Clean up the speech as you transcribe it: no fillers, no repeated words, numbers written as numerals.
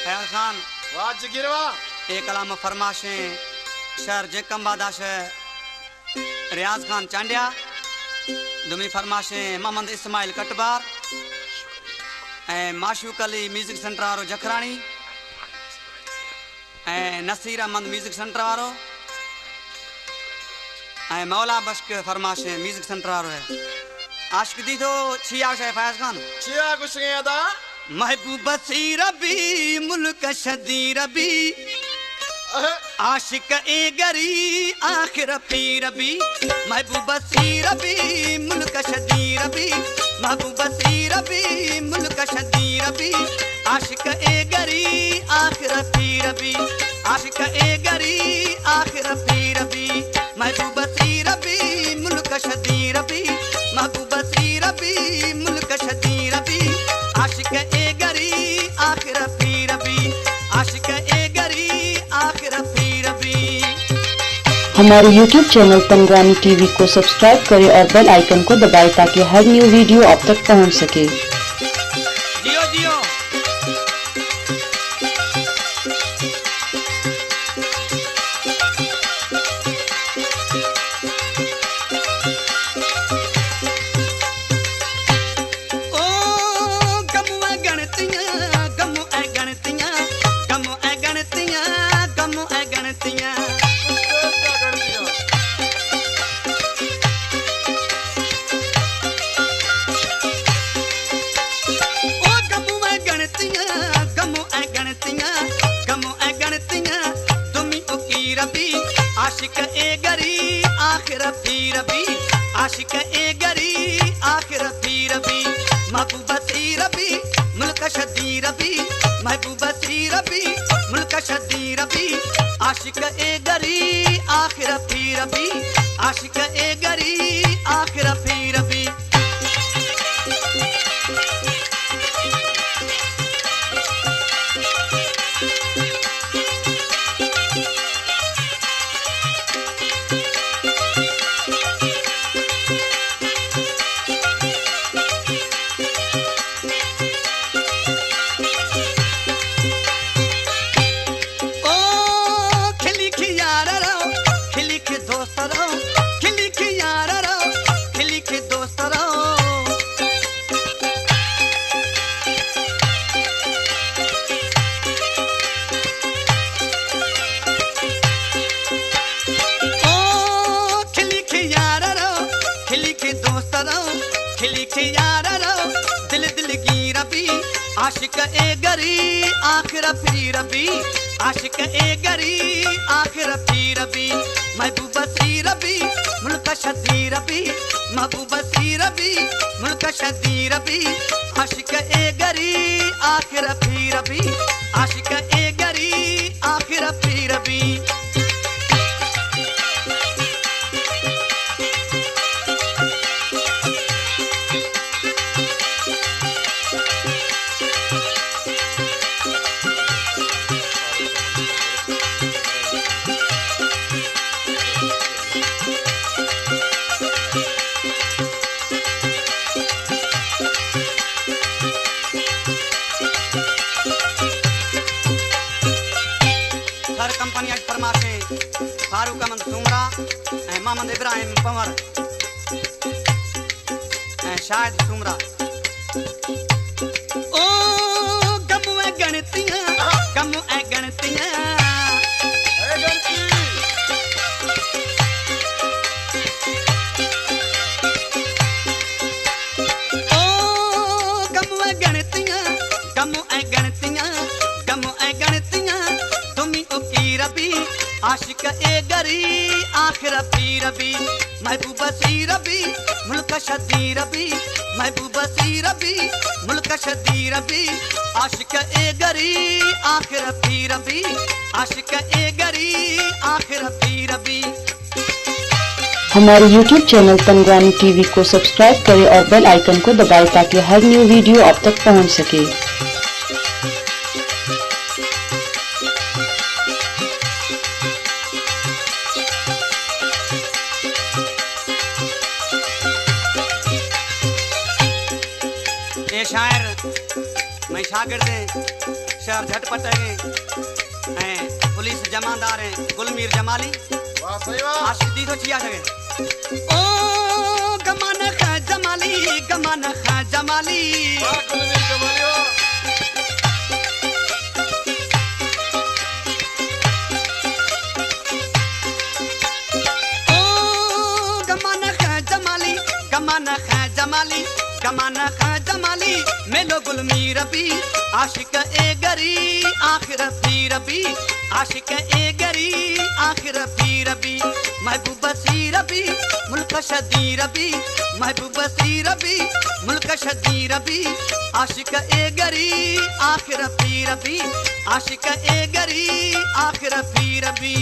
फयाज खान वाह जगीरवा एक कलाम फरमाशें शहर जेकम बादाश रियाज खान चांडिया दुमी फरमाशें मोहम्मद इस्माइल कटबार माशूक अली म्यूजिक सेंटर वारो जखराणी नसीर अहमद म्यूजिक सेंटर वारो मौला बश्क फरमाशें म्यूजिक सेंटर वारो है आशिक दी तो छिया है फयाज खान छिया कुछ नहीं आता महबूब सी रबी मुल्क शदी रबी आशिक ए गरी आखिर फी रबी महबूब सी रबी मुल्क शदी रबी महबूब सी रबी मुल्क शदी रबी आशिक ए गरी आखिर फी रबी आशिक ए गरी आखिर फी रबी महबूब सी रबी मुल्क शदी रबी महबूब सी रबी मुल्क शदी रबी आशिक ए गरी आखिर फी रबी आशिक ए गरी आखिर फी रबी। हमारे YouTube चैनल तंगरानी टीवी को सब्सक्राइब करें और बेल आइकन को दबाएं ताकि हर न्यू वीडियो आप तक पहुंच सके। जियो जियो आशिक ए गरी आखिर फी रबी आशिक ए गरी आखिर फी रबी महबूब सी रबी मुल्क शदी रबी महबूब सी रबी मुल्क शदी रबी आशिक ए गरी आखिर फी रबी आशिक ए गरी आखिर फी रबी। आशिक ए गरी आखिर फी रबी आशिक ए गरी आखिर फी रबी महबूब सी रबी मुल्क शदी रबी महबूब सी रबी मुल्क शदी रबी आशिक ए गरी आखिर फी रबी आशिक ए गरी आखिर फी रबी। कंपनी आज फरमाशे फारूक अहमद सुमरा मोहम्मद इब्राहिम पंवर शाहिद सुमरा ओ गमु ए गणतियां गमु ए गणतियां आशिक ए गरी आखिर फी रबी महबूब सी रबी मुल्क शदी रबी महबूब सी रबी मुल्क शदी रबी आशिक ए गरी आखिर फी रबी आशिक ए गरी आखिर फी रबी। हमारे YouTube चैनल तंगरानी टीवी को सब्सक्राइब करें और बेल आइकन को दबाएं ताकि हर न्यू वीडियो आप तक पहुंच सके। शायर मैं शागिर्द शहर झटपट है पुलिस जमादार है गुलमीर जमाली वाह सही वाह आशिदी तो चिया जगह ओ गमान खा जमाली वाह गुलमीर जमाली हो गमाना खा जमाली मेलो गुलमीर भी आशिक ए गरी आखिर पीर भी आशिक ए गरी आखिर पीर भी महबूब सीर भी मुल्क शदीर भी महबूब सीर भी मुल्क शदीर भी आशिक ए गरी आखिर पीर भी आशिक ए गरी आखिर पीर भी